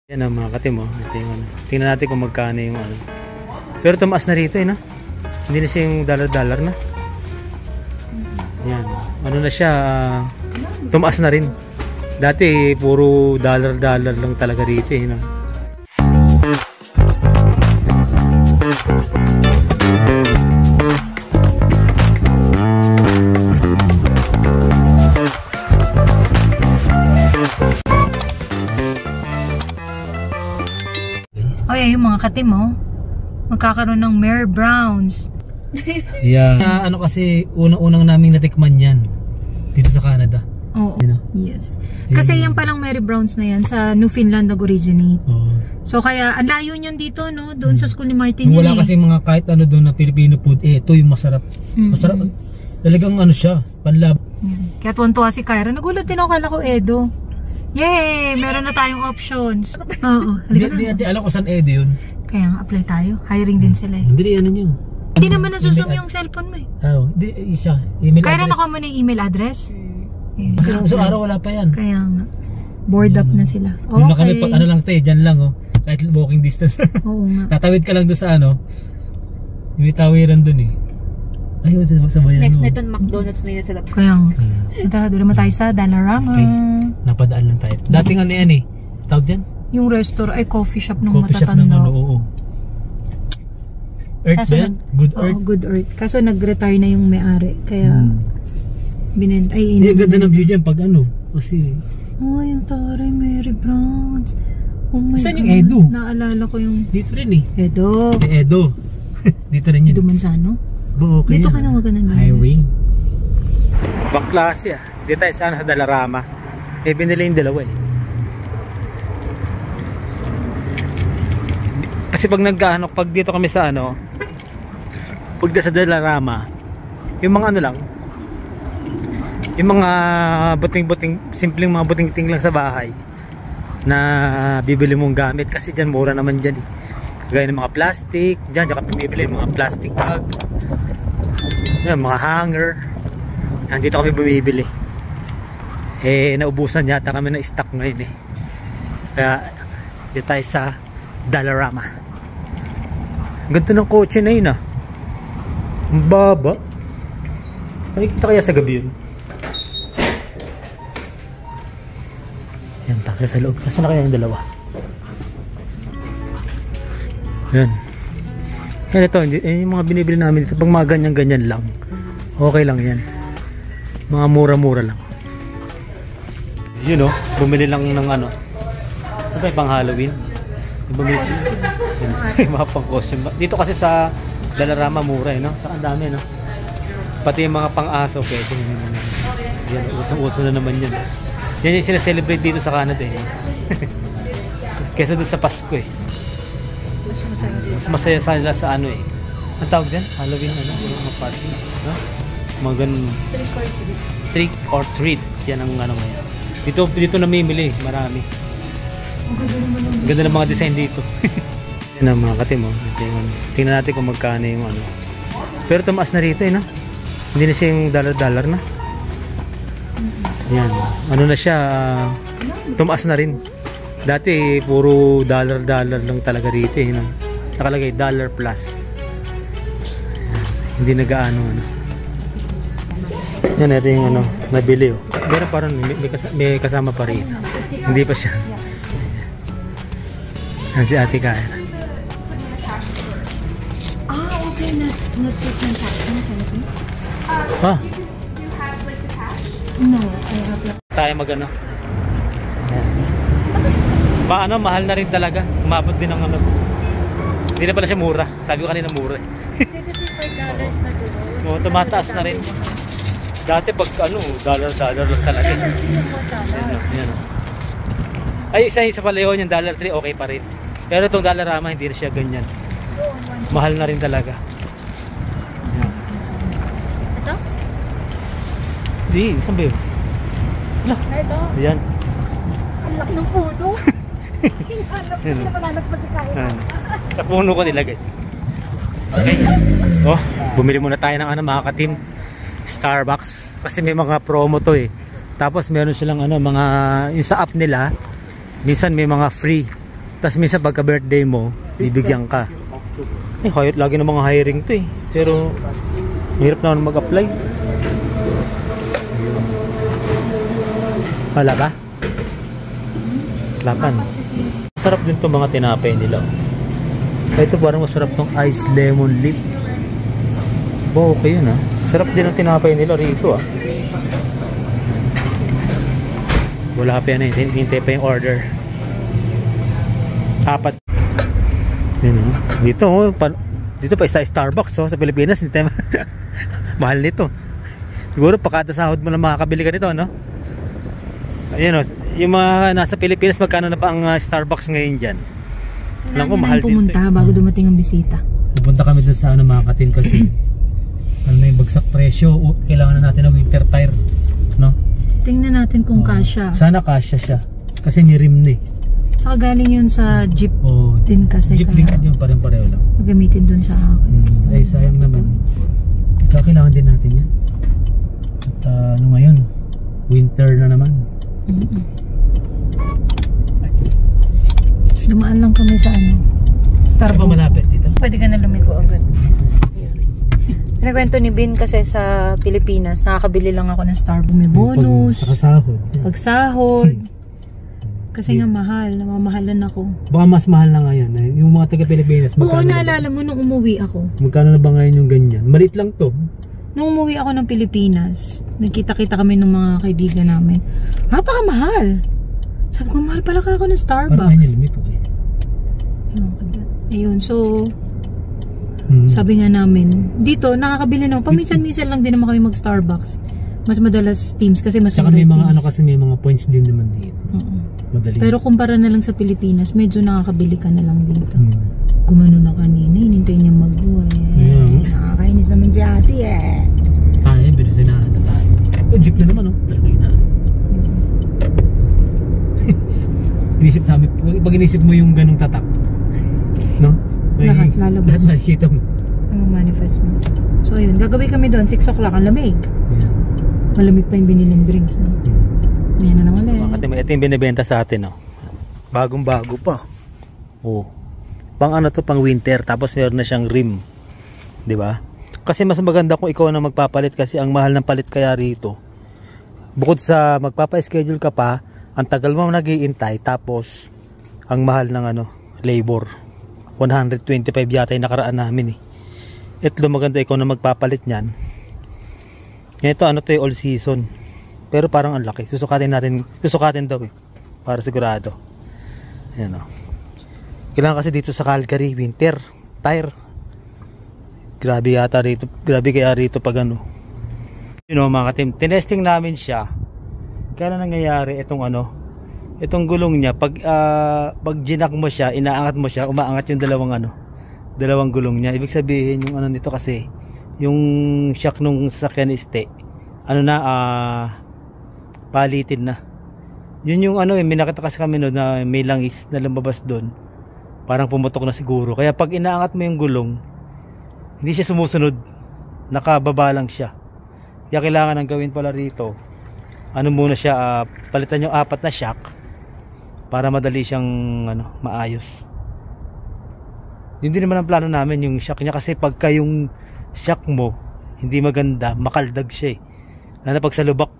Yan ang mga katim, oh. Ito yung ano. Tingnan natin kung magkano yung ano. Pero tumaas na rito, no? Hindi na siya yung dollar-dollar na. Yan. Ano na siya, tumaas na rin. Dati, puro dollar-dollar lang talaga rito, no? Oy, yung mga katim, oh. Magkakaroon ng Mare Browns. Yeah. Ano kasi, unang-unang naming natikman yan. Dito sa Canada. Oo. You know? Yes. Kasi yan palang Mare Browns na yan, sa Newfoundland nag-originate. So kaya, ang layo niyan dito, no? Doon sa school ni Martin wala kasi mga kahit ano doon na Filipino food, ito yung masarap. Masarap. Talagang ano siya, panlab. Kaya tuwan-tuwa si Kyra. Nagulat din ako, kala ko Edo. Yay! Meron na tayong options. Oo. Hindi natin alam kung saan Edo yun. Kaya nga, apply tayo. Hiring din sila eh. Hindi ano nyo. Hindi naman nasusum yung cellphone mo eh. Hindi, isa. Email Kyra, address. nakuha mo na yung email address? Kasi nung araw wala pa yan. Kaya nga. Board up na sila. Doon na kami, ano lang ito eh, dyan lang oh. Kahit walking distance. Oo nga. Tatawid ka lang doon sa ano. May tawiran doon eh. Ayun, sabayan mo. Next na ito, McDonald's na yun sila. Kaya nga. Tara, doon naman tayo sa Dollarama. Okay. Napadaan lang tayo. Dating ano yan eh. Tawag dyan? Yung restaurant, ay coffee shop ng coffee matatanda. Coffee shop ng ano, oo. Earth ba yan? Good Earth? Oo, Good Earth. Kaso nag-retire na yung may-ari. Kaya, binend, ay, hindi, ganda ng view dyan pag ano. Kasi, oh, yung taray, Mare Browns. Oh my saan God. yung Edo? Naalala ko yung dito rin eh. Edo. Edo. Dito rin yun. Edo Manzano? Okay, dito ka na wag na highway. Ibang klase ah. Dito tayo sana sa Dollarama. Eh, binili yung dalawa eh. Kasi pag nagkaano, pag dito kami sa ano, pag sa Dollarama, yung mga ano lang, yung mga buting-buting, simpleng mga buting-ting lang sa bahay na bibili mong gamit kasi dyan mura naman dyan eh. Gaya ng mga plastic, dyan bibili mga plastic bag, yan, mga hanger. Yan, dito kami bumibili. Eh, naubusan yata kami ng stock ngayon eh. Kaya, dito tayo sa Dollarama. Ganda ng kotse na yun ah. Ang baba. Nakikita kaya sa gabi yun? Yan, takya sa loob. Nasaan na kaya yung dalawa? Yan. Yan ito, yung mga binibili namin dito. Pag mga ganyan-ganyan lang, okay lang yan. Mga mura-mura lang. Yun o, bumili lang ng ano. Ano ba yung pang Halloween? Bumili sila. Mga pang costume. Dito kasi sa Dollarama mura eh, no? Saka ang dami, no? Pati yung mga pang-aso, pwede. Yan, usong-uso na naman yan. Yan yung sila-celebrate dito sa Canada eh. Kesa doon sa Pasko eh. Mas masaya sa nila sa ano eh. Ang tawag dyan? Halloween ano? Mga party. No? Mga ganun. Trick or treat. Yan ang ano ngayon. Dito namimili. Marami. Ganda ng mga design dito. Yan ang mga katim oh. Tingnan natin kung magkano yung ano. Pero tumaas na rito eh, no? Hindi na siya yung dollar-dollar na. Yan. Ano na siya, tumaas na rin. Dati, puro dollar-dollar lang talaga rito eh, no? Nakalagay, dollar plus. Hindi nagaano, ano. Yan, ito yung ano, nabili oh. Pero parang may kasama pa rin. Hindi pa siya. Yan si Ate Kaya. Okay, not transaction kind of thing? Ah? No, I have like... Tayo magano. Paano, mahal na rin talaga. Umabot din ng ano. Hindi na pala siya mura. Sabi ko kanina mura eh. $5 na doon. Oo, tumataas na rin. Dati pag ano, dollar lang talaga. Yan. Ay, isa pala yun, yung $3 okay pa rin. Pero itong Dollarama, hindi na siya ganyan. Mahal na rin talaga. Yan. Ito? Hindi, saan ba yun? Wala. Ito? Ayan. Ang laki ng puno. Hinahanap pa si Kaya. Sa puno ko nilagay. Okay. Oh, bumili muna tayo ng ano mga katim. Starbucks. Kasi may mga promo to eh. Tapos meron silang ano, mga, yung sa app nila, minsan may mga free Tapos minsan pagka birthday mo, bibigyan ka. Lagi ng mga hiring to eh. Pero mahirap naman mag-apply. Wala ba? Lakan. Sarap din to mga tinapay nila. Ito parang masarap tong iced lemon leaf. Okay yun ha. Sarap din ang tinapay nila rito ah. Wala pa yan eh. Hintay pa yung order. 4. Dito pa isa Starbucks sa Pilipinas. Mahal nito. Siguro pakada sahod mo na makakabili ka nito, no? Ayun o. Yung mga nasa Pilipinas, magkano na pa ang Starbucks ngayon dyan? Alam ko mahal dito. Pumunta bago dumating ang bisita. Pupunta kami doon sa mga katin kasi ano yung bagsak presyo. Kailangan na natin ng winter tire, no? Tingnan natin kung kasya. Sana kasya siya. Kasi ni-rim na eh. Saka galing yun sa jeep din kasi. Jeep din yun, pareho lang. Magamitin dun sa akin. Ay sayang naman. Ito kailangan din natin yan. At ano ngayon? Winter na naman. Dumaan lang kami sa Starbucks. Malapit dito. Pwede ka na lumiko agad. Pinakwento ni Bin kasi sa Pilipinas, nakakabili lang ako ng Starbucks. May bonus. Pagsahod. Kasi nga mahal, namamahalan ako. Baka mas mahal na ngayon. Yung mga taga-Pilipinas, magkano? Oo, naalala mo nung umuwi ako. Magkano na ba ngayon yung ganyan? Maliit lang to. Nung umuwi ako ng Pilipinas, nagkita-kita kami ng mga kaibigan namin. Napakamahal. Sabi ko, mahal pala ako ng Starbucks. Parang ganyan, lumiko eh. Ayun, so sabi nga namin, dito nakakabili naman. Paminsan-minsan lang din naman kami mag-Starbucks. Mas madalas Teams kasi mas tsaka may mga Teams. Kasi may mga points din naman dito. Madali. Pero kumpara na lang sa Pilipinas, medyo nakakabili ka na lang dito. Gumano na kanina, hinintay niya mag-go eh. Nakakainis naman si ate eh. Tayo, bilisin na tayo. Jeep na naman talaga yun na. Inisip namin, pag inisip mo yung ganung tatak, no? Lahat lalabas. Lahat nakikita mo. Manifest mo. So ayun, gagawin kami doon, 6 o'clock, ang lamig. Yeah. Malamig pa yung biniling drinks, no? Yan na naman ulit. Ito yung binibenta sa atin, no? Bagong bago pa. Pang ano to, pang winter, tapos meron na siyang rim. 'Di ba? Kasi mas maganda kung ikaw na magpapalit kasi ang mahal ng palit kaya rito. Bukod sa magpapa-schedule ka pa, ang tagal mo nag-iintay, tapos ang mahal ng labor. 125 yata yung nakaraan namin eh. Ito maganda ikaw na magpapalit niyan. Ito to all season. Pero parang ang laki. Susukatin daw eh. Para sigurado. Ayan o. Kailangan kasi dito sa Calgary, winter tire. Grabe kaya rito pag mga katim. Tinesting namin siya. Kailan nangyayari itong gulong niya. Pag ginak mo siya, inaangat mo siya, umaangat yung dalawang gulong niya. Ibig sabihin yung nito kasi, yung shock nung sasakyan este, palitin na. Yun yung may nakita kasi kami na may langis na lumabas doon. Parang pumutok na siguro. Kaya pag inaangat mo yung gulong, hindi siya sumusunod. Nakababa lang siya. Kaya kailangan ang gawin pala rito, muna siya, palitan yung 4 na shock para madali siyang maayos. Yun din naman ang plano namin, yung shock niya, kasi pagka yung shock mo hindi maganda, makaldag siya eh. Lalo pag sa lubak,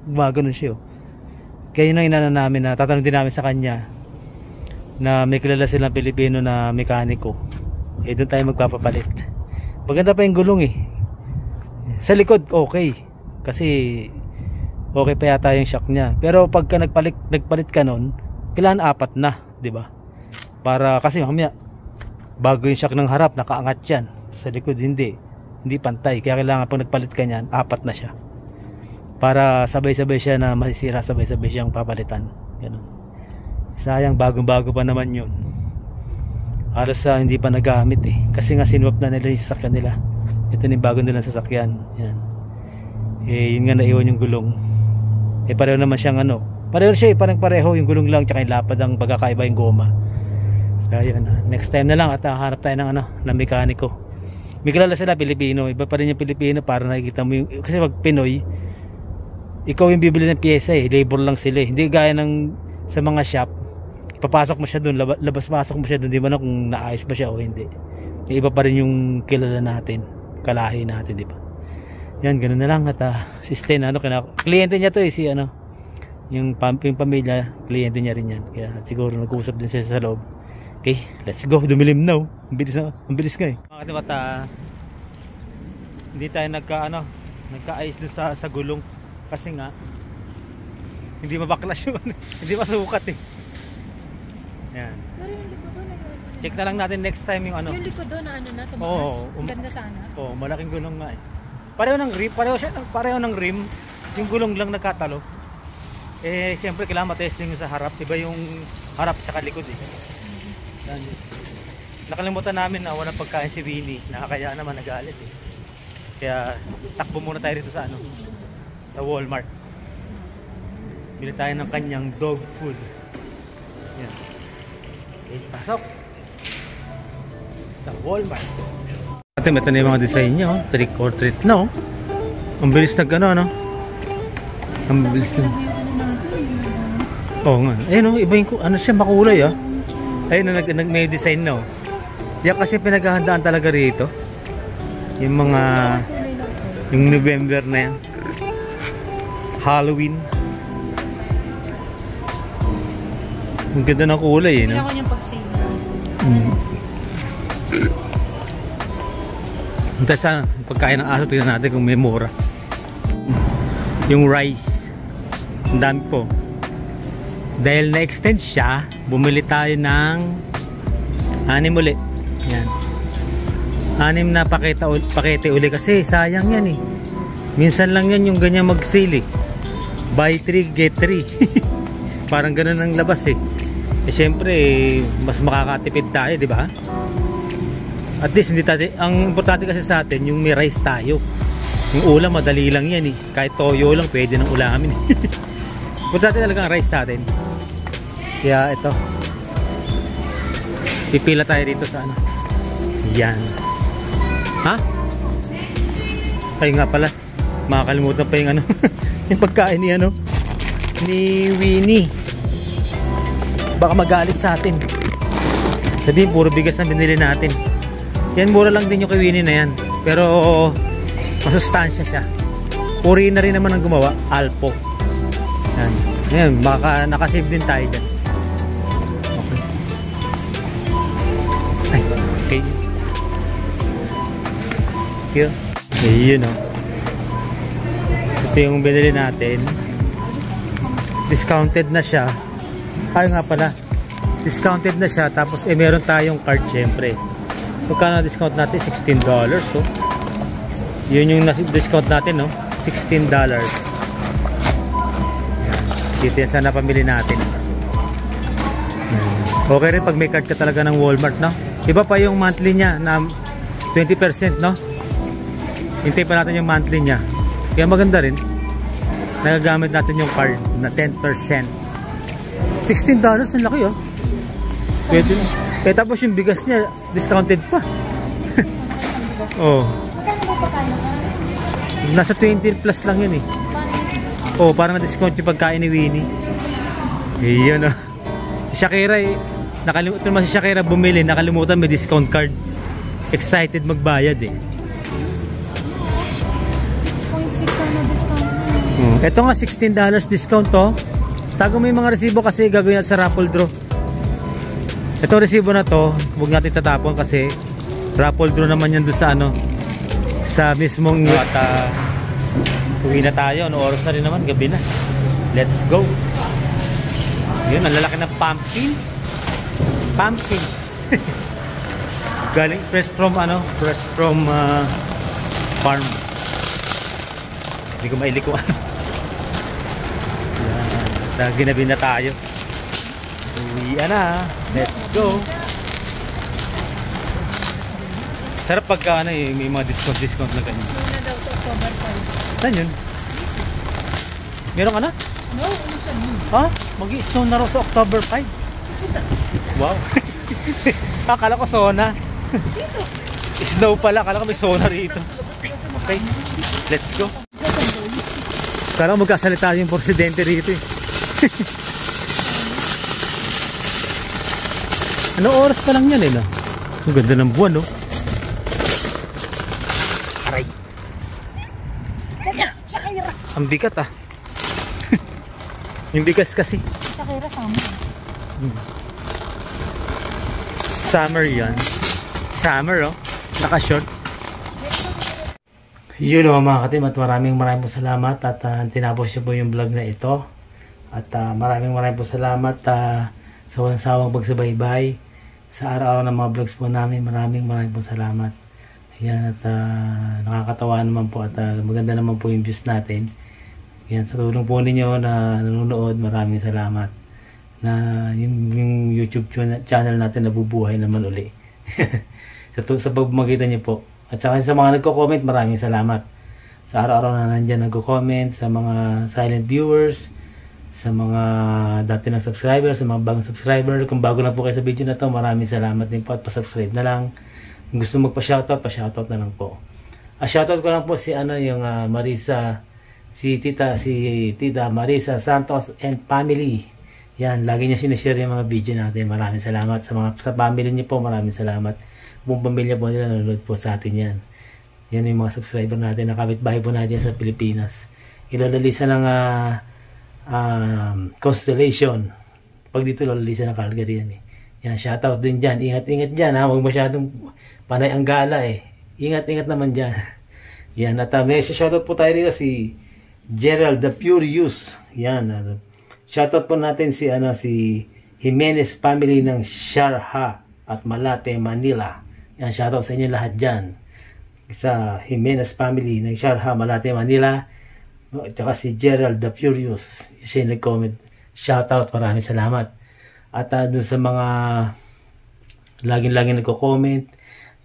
gumaganon siya. Kaya yun ang inana namin, na tatanong din namin sa kanya na may kilala silang Pilipino na mekaniko. Doon tayo magpapapalit. Maganda pa yung gulong eh. Sa likod okay, kasi okay pa yata yung shock niya. Pero pagka nagpalit ka nun, kailangan 4 na, di ba? Para kasi mamaya bago yung shock ng harap nakaangat yan, sa likod hindi pantay. Kaya kailangan pag nagpalit ka niyan, 4 na siya. Para sabay-sabay siya na masisira, sabay-sabay siyang papalitan. Ganun. Sayang, bagong-bago pa naman yun. Halos hindi pa nagamit eh. Kasi nga sinwap na nila yung sasakyan nila. Ito na yung bago nilang sasakyan. Yan. Yun nga naiwan yung gulong. Pareho naman siyang pareho siya parang pareho yung gulong lang, tsaka yung lapad ang pagkakaiba yung goma. Kaya yun, next time na lang at hanap tayo ng mekaniko. May kilala sila Pilipino, iba pa rin yung Pilipino para nakikita mo yung, kasi pag Pinoy, ikaw yung bibili ng pyesa eh, labor lang sila eh. Hindi gaya ng sa mga shop, papasok mo siya doon, labas-pasok mo siya doon, di ba na kung naayos ba siya o hindi. May iba pa rin yung kilala natin, kalahi natin, di ba? Yan, ganoon na lang. At si Sten, kliyente niya to si yung pamilya, kliyente niya rin yan. Kaya siguro nag-uusap din siya sa loob. Okay, let's go. Dumilim na. Ang bilis nga eh. Bakit ba hindi tayo nagka-ayos dun sa gulong. Kasi nga, hindi mabaklas yun. Hindi masukat eh. Yan. Check na lang natin next time yung Yung likod doon na tumaas. Oo, Ganda sana. Oo, malaking gulong nga eh. Pareho ng rim. Yung gulong lang nagkatalo. Eh, siyempre kailangan matesting sa harap. Iba yung harap tsaka likod eh. Nakalimutan namin na walang pagkain si Winnie. Nakakaya naman, nagalit eh. Kaya takbo muna tayo dito sa sa Walmart. Bili tayo ng kanyang dog food. Yan. Okay, pasok sa Walmart. Ito na yung mga design niya, trick or treat na. Ang bilis ang bilis na. Oo nga. Ayun iba yung siya, makulay ayun may design na. Yan kasi pinaghahandaan talaga rito. Yung November na yan. Halloween. Ang ganda ng kulay eh, no? Hindi ako niyang pag-sale. Tapos pagkain ng aso, tignan natin kung may mura. Yung rice, ang dami po. Dahil na-extend siya, bumili tayo ng 6 ulit. Yan. 6 na pakete uli kasi sayang yan eh. Minsan lang yan yung ganyan mag-sale eh. Buy 3 get 3. Parang ganun ang labas eh. Eh syempre mas makakatipid tayo, di ba? At least hindi tayo, ang importante kasi sa atin yung may rice tayo. Yung ulam madali lang yan eh. Kahit toyo lang pwede nang ulamin. Importante talaga ang rice sa atin. Kaya ito, pipila tayo dito sa yan. Ha? Ay nga pala, makakalimutan pa yung yung pagkain ni Winnie. Baka magalit sa atin. Sabihin puro bigas na binili natin. Yan, mura lang din yung kay Winnie na yan. Pero masustansya siya. Puri na rin naman ang gumawa, Alpo. Yan. Ayan, baka nakasave din tayo dyan. Okay. Here. Ayun ito yung binili natin. Discounted na siya. Ay nga pala, discounted na siya. Tapos meron tayong card syempre. Magkano discount natin? $16. So yun yung discount natin, $16. Dito yan sana pamili natin. Okay rin pag may card ka talaga ng Walmart, iba pa yung monthly niya na 20%, hintay pa natin yung monthly niya. Kaya maganda rin. Nagagamit natin yung card na 10%. $16, ang laki Pwede. Tapos yung bigas niya, discounted pa. Oh. Nasa 20 plus lang yun eh. Oh, parang na-discount yung pagkain ni Winnie. Iyon Si Shakira nakalimutan naman si Shakira bumili, nakalimutan may discount card. Excited magbayad eh. 0.6 na discount. Ito nga $16 discount to. Tago mo yung mga resibo kasi gagawin natin sa raffle draw. Itong resibo na to, huwag natin tatapon kasi raffle draw naman yan doon sa sa mismong at uwi na tayo. Oras na rin naman, gabi na. Let's go. Yun, ang lalaki ng pumpkin. Galing fresh from farm. Hindi ko mailikuan. Yan, ginabi na tayo. Uwi na. Let's go. Sarap pagka may mga discount na ganyan. Snow na daw sa October 5. Saan yun? Meron ka na? No, ano siya? Ha? Mag-i-snow na raw sa October 5. Wow. Akala ko sauna. Snow pala. Akala ko may sauna rito. Okay. Let's go. Akala ko magkasalita yung presidente rito eh. Ano oras pa lang yan eh, no? Ang ganda ng buwan, no? Aray. Ang bigat, ah. Yung bigas kasi. Shakira sama. Summer yan. Summer, oh. Naka-short. Yun o mga katim, at maraming salamat at tinapos niyo po yung vlog na ito. At maraming po salamat sa walang sawang pagsubaybay sa araw-araw ng mga vlogs po namin. Maraming po salamat. Ayan, at nakakatawa naman po at maganda naman po yung views natin. Ayan, sa tulong po ninyo na nanonood, maraming salamat. Na yung YouTube channel natin nabubuhay naman uli. sa pagmagitan niyo po. At saka sa mga nagko-comment, maraming salamat. Sa araw-araw na nandyan nagko-comment, sa mga silent viewers, sa mga dati ng subscriber, sa mga bagong subscriber. Kung bago lang po kayo sa video na to, maraming salamat din po at pa-subscribe na lang. Kung gusto magpa-shoutout, pa-shoutout na lang po. Shoutout ko lang po si yung Marisa, si Tita Marisa Santos and family. Yan, lagi niya sinishare yung mga video natin. Maraming salamat sa family niyo po, maraming salamat. Buong pamilya po nila nanonood po sa atin yan. Yan yung mga subscriber natin na kapitbahay po natin sa Pilipinas. Ilalalisan ng Constellation. Pag dito lalalisan ng Calgary yan eh. Yan, shoutout din dyan. Ingat-ingat dyan ha. Huwag masyadong panay ang gala eh. Ingat-ingat naman dyan. Yan, at may shoutout po tayo dito si Gerald the Pure Use. Yan. Shoutout po natin si Jimenez family ng Sharha at Malate, Manila. Yan, shoutout sa inyo lahat dyan. Sa Jimenez family ng Sharha, Malate, Manila. At saka si Gerald the Furious. Siya yung nag-comment. Shoutout, maraming salamat. At dun sa mga laging nagko-comment,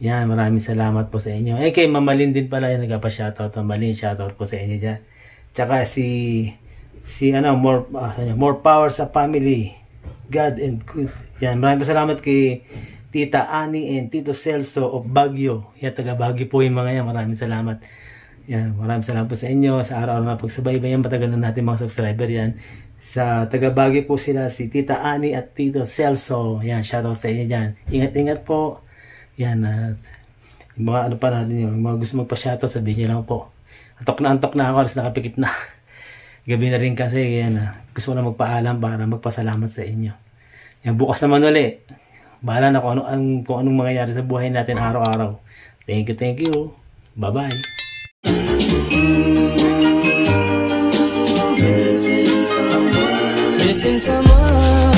yan, maraming salamat po sa inyo. Kay Mamalin din pala yung nagpa-shoutout. Mamalin, shoutout po sa inyo dyan. Tsaka more power sa family. God and good. Yan, maraming salamat kay Tita Ani and Tito Celso of Baguio. Yan, taga Baguio po yung mga yan. Maraming salamat. Yan, maraming salamat po sa inyo. Sa araw-araw na pagsubaybay yan, matagal na natin mga subscriber yan. Sa taga Baguio po sila, si Tita Ani at Tito Celso. Yan, shoutout sa inyo dyan. Ingat-ingat po. Yan, at yung mga pa natin yun. Yung mga gusto magpa-shoutout, sabihin nyo lang po. Antok na ako, alas nakapikit na. Gabi na rin kasi, yan, gusto ko na magpaalam para magpasalamat sa inyo. Yan, bukas naman ulit. Bahala na kung anong mangyayari sa buhay natin araw-araw. Thank you. Bye-bye. Missing someone